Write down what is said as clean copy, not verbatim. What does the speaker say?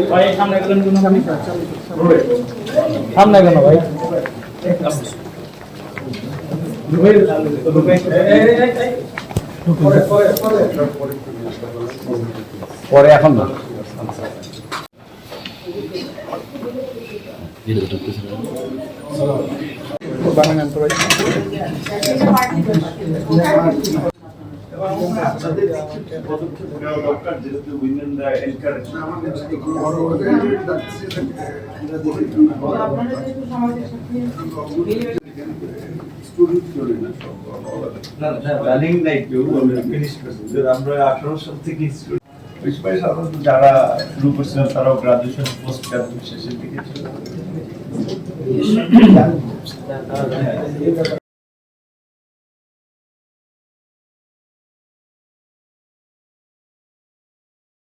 ভাই সামনে গেলেন কোন সামনে কেন ভাই পরে এখন না যারা শুরু করছিলেন তারাও গ্রাজুয়েশন পোস্ট গ্রাজুয়েশন শেষের দিকে ছিল।